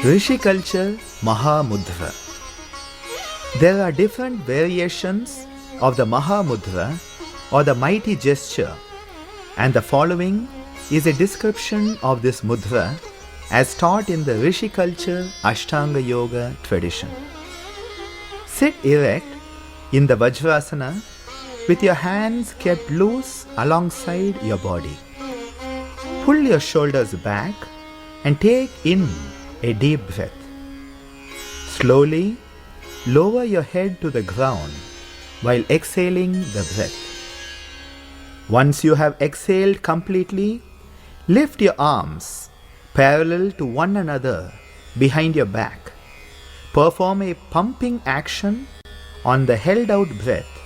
Rishi culture, Maha Mudra. There are different variations of the Maha Mudra or the mighty gesture, and the following is a description of this mudra as taught in the Rishi culture Ashtanga Yoga tradition. Sit erect in the Vajrasana with your hands kept loose alongside your body. Pull your shoulders back and take in a deep breath. Slowly lower your head to the ground while exhaling the breath. Once you have exhaled completely, lift your arms parallel to one another behind your back. Perform a pumping action on the held out breath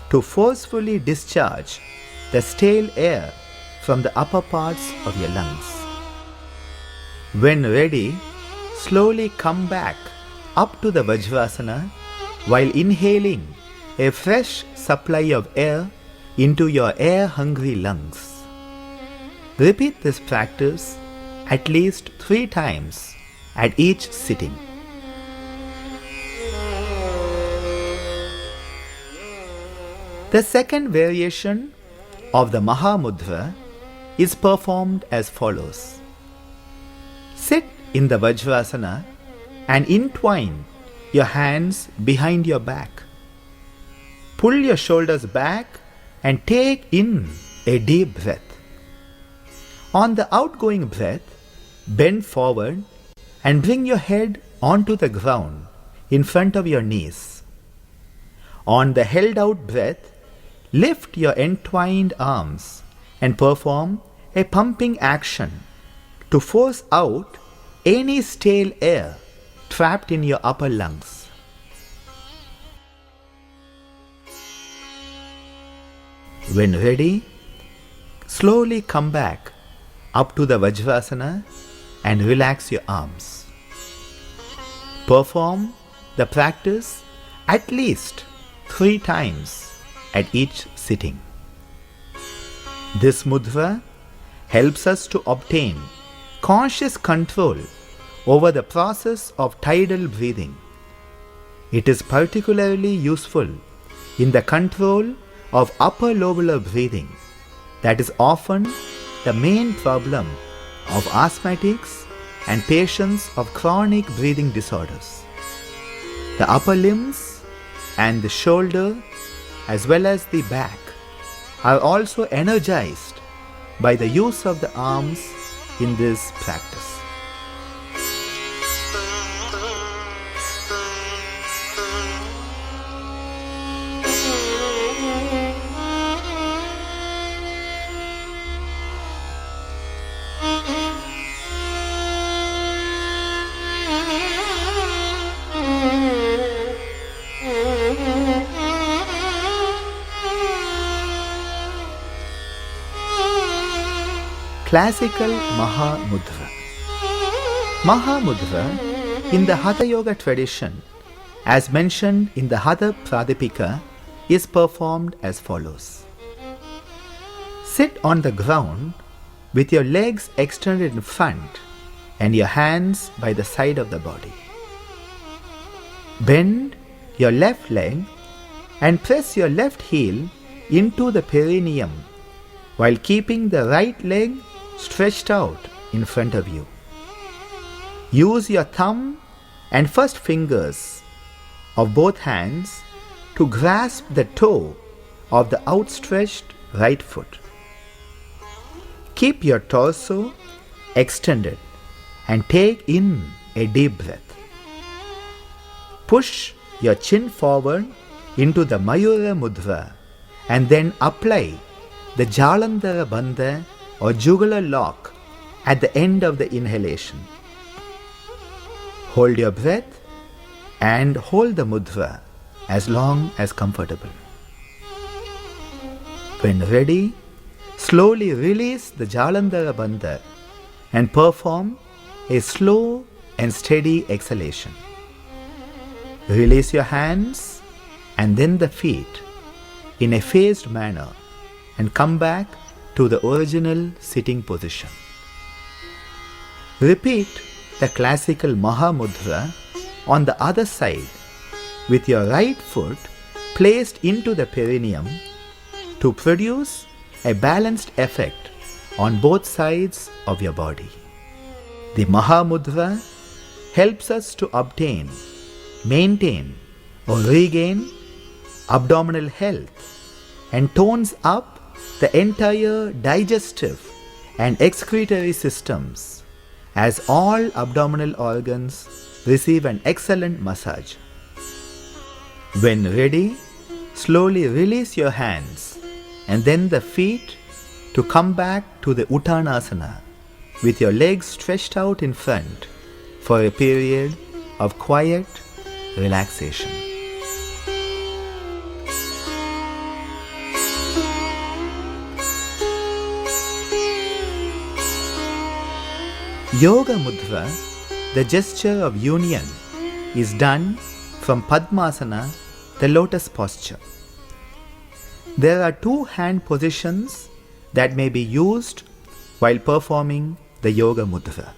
to forcefully discharge the stale air from the upper parts of your lungs. When ready, slowly come back up to the Vajrasana while inhaling a fresh supply of air into your air-hungry lungs. Repeat this practice at least 3 times at each sitting. The second variation of the Maha Mudra is performed as follows. Sit in the Vajrasana and entwine your hands behind your back. Pull your shoulders back and take in a deep breath. On the outgoing breath, bend forward and bring your head onto the ground in front of your knees. On the held out breath, lift your entwined arms and perform a pumping action to force out any stale air trapped in your upper lungs. When ready, slowly come back up to the Vajrasana and relax your arms. Perform the practice at least 3 times at each sitting. This mudra helps us to obtain conscious control over the process of tidal breathing. It is particularly useful in the control of upper lobular breathing that is often the main problem of asthmatics and patients of chronic breathing disorders. The upper limbs and the shoulder as well as the back are also energized by the use of the arms in this practice. Classical Maha Mudra. Maha Mudra in the Hatha Yoga tradition, as mentioned in the Hatha Pradipika, is performed as follows. Sit on the ground with your legs extended in front and your hands by the side of the body. Bend your left leg and press your left heel into the perineum while keeping the right leg stretched out in front of you. Use your thumb and first fingers of both hands to grasp the toe of the outstretched right foot. Keep your torso extended and take in a deep breath. Push your chin forward into the Mayura Mudra and then apply the Jalandhara Bandha or jugular lock at the end of the inhalation. Hold your breath and hold the mudra as long as comfortable. When ready, slowly release the Jalandhara Bandha and perform a slow and steady exhalation. Release your hands and then the feet in a phased manner and come back to the original sitting position. Repeat the classical Maha Mudra on the other side with your right foot placed into the perineum to produce a balanced effect on both sides of your body. The Maha Mudra helps us to obtain, maintain or regain abdominal health and tones up the entire digestive and excretory systems as all abdominal organs receive an excellent massage. When ready, slowly release your hands and then the feet to come back to the Uttanasana with your legs stretched out in front for a period of quiet relaxation. Yoga Mudra, the gesture of union, is done from Padmasana, the lotus posture. There are two hand positions that may be used while performing the Yoga Mudra.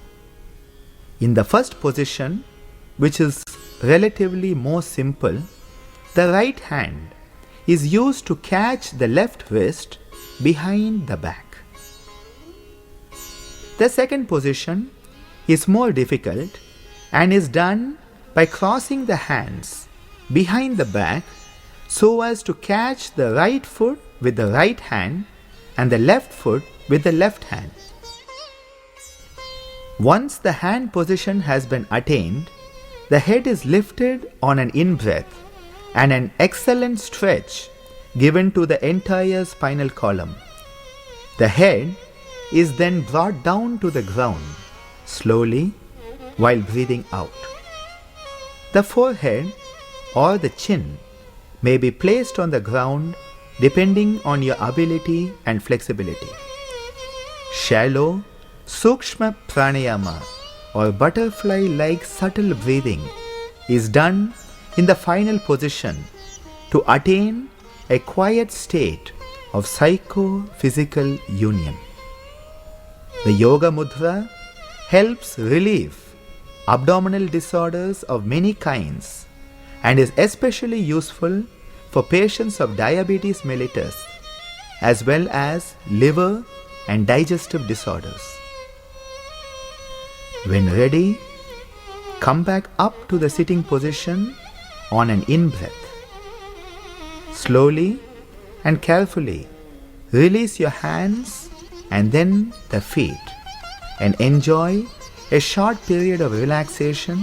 In the first position, which is relatively more simple, the right hand is used to catch the left wrist behind the back. The second position is more difficult and is done by crossing the hands behind the back so as to catch the right foot with the right hand and the left foot with the left hand. Once the hand position has been attained, the head is lifted on an in-breath and an excellent stretch given to the entire spinal column. The head is then brought down to the ground slowly while breathing out. The forehead or the chin may be placed on the ground depending on your ability and flexibility. Shallow, sukshma pranayama or butterfly-like subtle breathing is done in the final position to attain a quiet state of psycho-physical union. The Yoga Mudra helps relieve abdominal disorders of many kinds and is especially useful for patients of diabetes mellitus as well as liver and digestive disorders. When ready, come back up to the sitting position on an in-breath. Slowly and carefully release your hands and then the feet and enjoy a short period of relaxation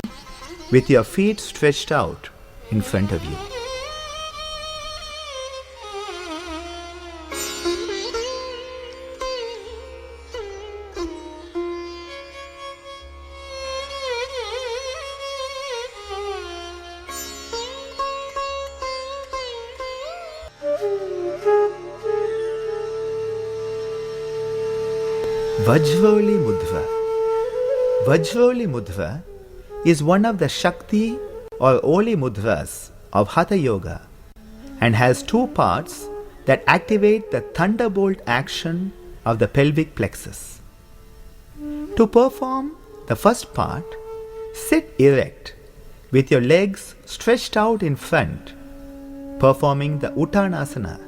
with your feet stretched out in front of you. Vajroli Mudra. Vajroli Mudra is one of the Shakti or Oli Mudras of Hatha Yoga and has two parts that activate the thunderbolt action of the pelvic plexus. To perform the first part, sit erect with your legs stretched out in front, performing the Uttanasana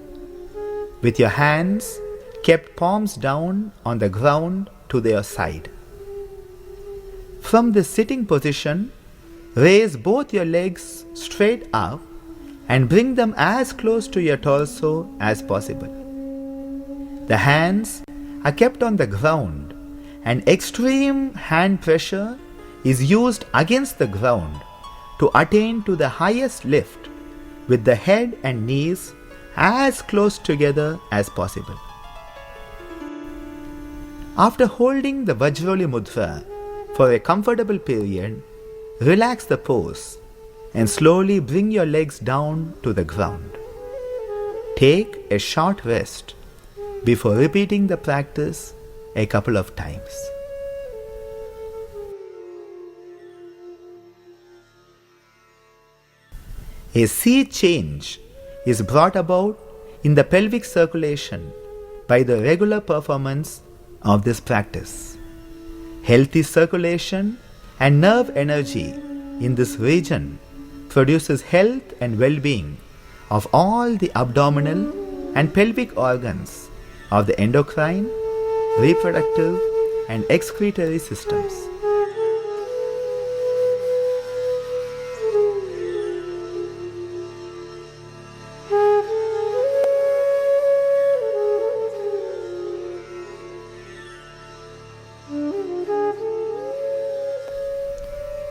with your hands kept palms down on the ground to their side. From the sitting position, raise both your legs straight up and bring them as close to your torso as possible. The hands are kept on the ground and extreme hand pressure is used against the ground to attain to the highest lift with the head and knees as close together as possible. After holding the Vajroli Mudra for a comfortable period, relax the pose and slowly bring your legs down to the ground. Take a short rest before repeating the practice a couple of times. A sea change is brought about in the pelvic circulation by the regular performance of this practice. Healthy circulation and nerve energy in this region produces health and well-being of all the abdominal and pelvic organs of the endocrine, reproductive, and excretory systems.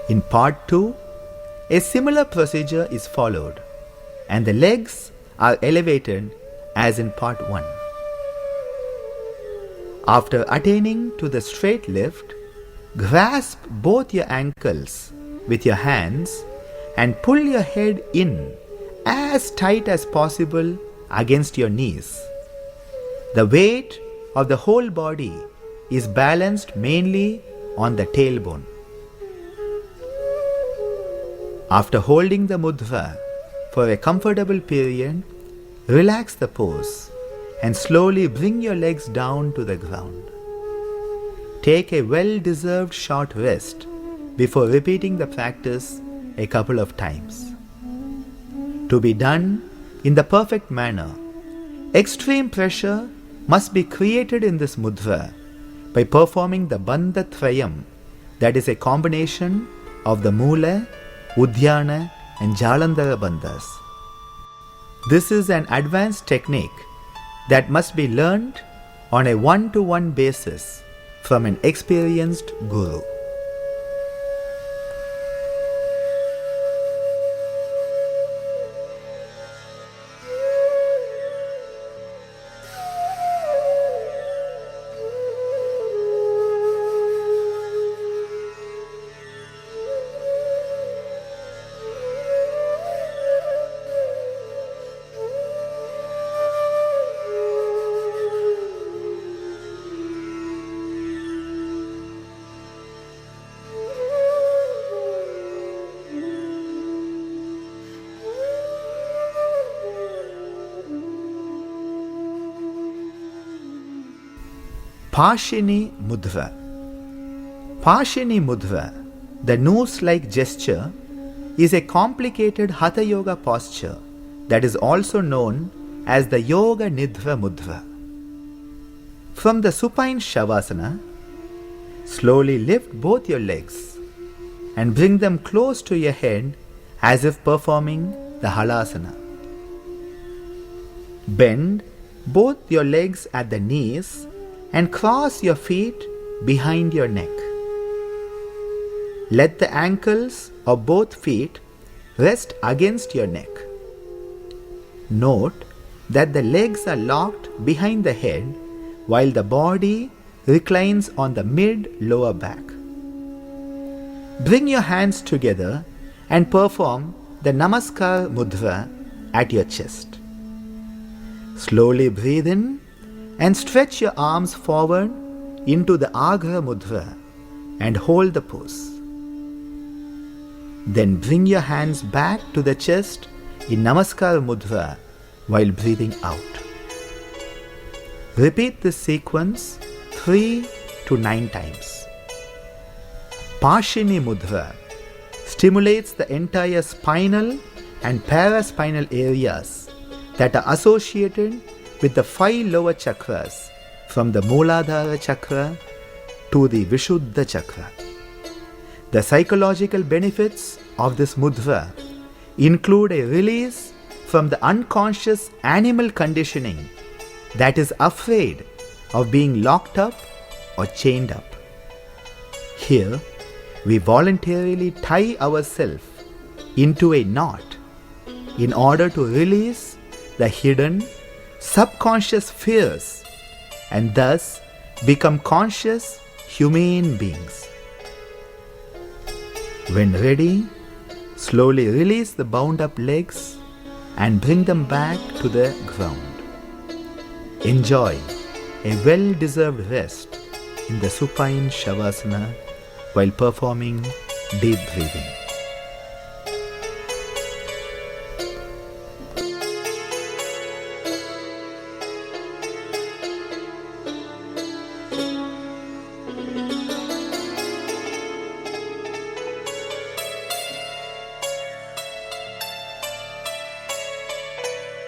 In part 2, a similar procedure is followed and the legs are elevated as in part 1. After attaining to the straight lift, grasp both your ankles with your hands and pull your head in as tight as possible against your knees. The weight of the whole body is balanced mainly on the tailbone. After holding the mudra for a comfortable period, relax the pose and slowly bring your legs down to the ground. Take a well-deserved short rest before repeating the practice a couple of times. To be done in the perfect manner, extreme pressure must be created in this mudra by performing the Bandha Trayam, that is a combination of the Mula, Udyana and Jalandhara Bandhas. This is an advanced technique that must be learnt on a one-to-one basis from an experienced guru. Pashini Mudra. Pashini Mudra, the noose-like gesture, is a complicated Hatha Yoga posture that is also known as the Yoga Nidra Mudra. From the supine Shavasana, slowly lift both your legs and bring them close to your head as if performing the Halasana. Bend both your legs at the knees and cross your feet behind your neck. Let the ankles of both feet rest against your neck. Note that the legs are locked behind the head while the body reclines on the mid-lower back. Bring your hands together and perform the Namaskar Mudra at your chest. Slowly breathe in and stretch your arms forward into the Agra Mudra and hold the pose. Then bring your hands back to the chest in Namaskar Mudra while breathing out. Repeat this sequence 3 to 9 times. Pashini Mudra stimulates the entire spinal and paraspinal areas that are associated with the 5 lower chakras from the Mooladhara chakra to the Vishuddha chakra. The psychological benefits of this mudra include a release from the unconscious animal conditioning that is afraid of being locked up or chained up. Here, we voluntarily tie ourselves into a knot in order to release the hidden subconscious fears and thus become conscious human beings. When ready, slowly release the bound up legs and bring them back to the ground. Enjoy a well-deserved rest in the supine Shavasana while performing deep breathing.